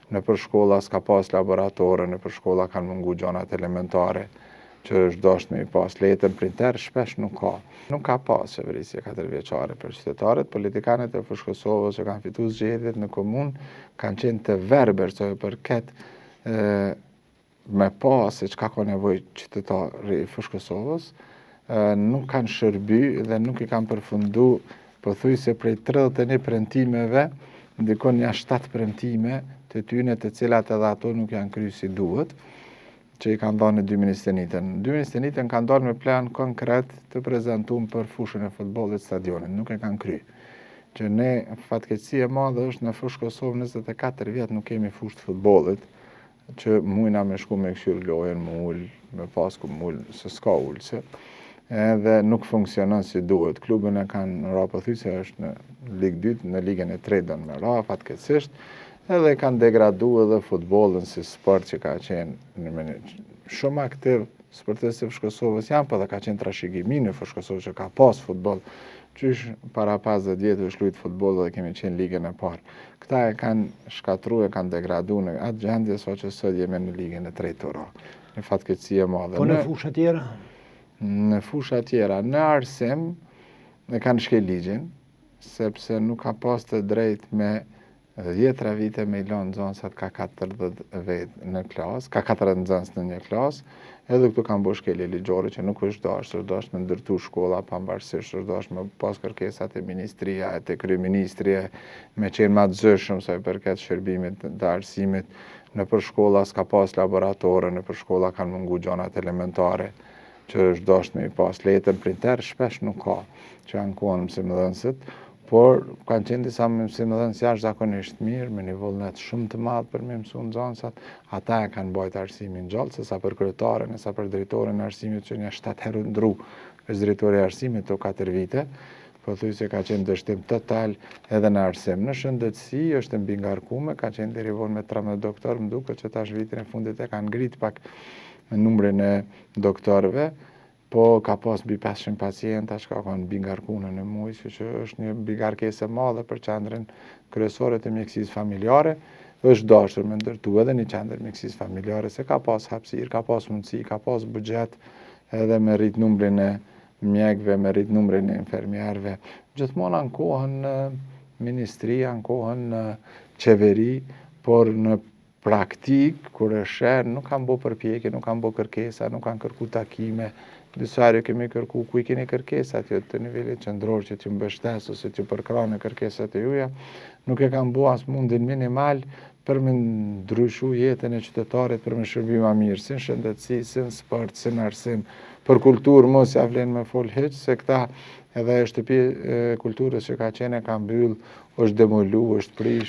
në për shkolla s'ka pas laboratore, në për shkolla kanë mungu gjonat elementare, që është dashur me i pas letën printer, shpesh nuk ka. Nuk ka pas qeverisje 4 vjeçare për qytetarët, politikanët e Fushë Kosovës që kanë fituar zgjedhjet në komunë kanë qenë të verbër që përket me pas se çka ka nevojë qytetari i Fushë Kosovës, nuk kanë shërby dhe nuk i kanë përfundu pothuajse prej 31 premtimeve, ndikon ja 7 premtime të tyne të cilat edhe ato nuk janë kryer si duhet, që i kanë dhënë në 2021. Në 2021 kanë dalë me plan konkret të prezantuar për fushën e futbollit stadionin, nuk e kanë kryer. Që ne fatkeqësi e madhe është në Fushë Kosovë 24 vjet nuk kemi fushë të futbollit, që mujna me shku me këshyr lojën, me ul, me pas ku me ul, se s'ka ulse, edhe nuk funksionon si duhet. Klubin e kanë ra pothuajse është në Ligë 2, në Ligën e 3 don me ra fatkeqësisht, edhe kanë degradu edhe futbolin si sport që ka qenë shumë aktiv. Sportistët e Fushë Kosovës janë, po dhe ka qenë trashëgimi në Fushë Kosovë që ka pas futboll. Qysh para 50 vjetë është lujt futboll dhe kemi qenë ligën e parë. Këta e kanë shkatru, e kanë degradu në atë gjendje, sa që sot jemi në ligën e 3 të ra. Në fatkeqësi e madhe. Po në fusha tjera? Në fusha tjera. Në arsim e kanë shkel ligjin, sepse nuk ka pas të drejt me 10 vite me i lonë nxënësat ka 40 vetë në klasë, ka 40 nxënës në një klasë, edhe këtu kanë bo shkelje ligjore që nuk është dashur me ndërtu shkolla pavarësisht, është dashur me pas kërkesat e ministria, e të kryeministrije, me qenë ma të zëshëm sa i përket shërbimit të arsimit, në për shkolla s'ka pas laboratore, në për shkolla kanë mungu gjonat elementare, që është dashur me i pas letën printer, shpesh nuk ka, që ankohen mësimdhënësit, por kanë qenë disa mësimdhënës jashtëzakonisht mirë, me nivullnet shumë të madh për me mësu nxënësat, ata e kanë bajt arsimin gjallë, se sa për kryetaren, sa për drejtorin e arsimit që një 7 herë ndru, është drejtori e arsimit të 4 vite, pothuajse ka qenë dështim total edhe në arsim. Në shëndetësi është mbi ngarkume, ka qenë deri vonë me 13 doktor, më duket që tash vitin e fundit e kanë ngrit pak numrin e doktorëve, po ka pas mbi 500 pacienta që ka kanë bingarkune në muj, që është një bingarkesë e madhe për qendrën kryesore të mjekësisë familjare, është dashur me ndërtu edhe një qendër mjekësisë familjare, se ka pas hapësirë, ka pas mundësi, ka pas buxhet, edhe me rrit numrin e mjekëve, me rrit numrin e infermierëve. Gjithmonë ankohen në ministri, ankohen në qeveri, por në praktik, kur e shen, nuk kanë bo përpjekje, nuk kanë bo kërkesa, nuk kanë kërku takime. Disa herë kemi kërku ku i keni kërkesat jo të nivelit qendror që t'ju mbështes ose t'ju përkrahë kërkesat e juaja, nuk e kanë bo as mundin minimal për me ndryshu jetën e qytetarit, për me shërby ma mirë, si në shëndetësi, si në sport, si në arsim. Për kulturë mos ja vlen me fol hiç, se këta edhe shtëpi kulturës që ka qenë ka mbyll, është demolu, është prish.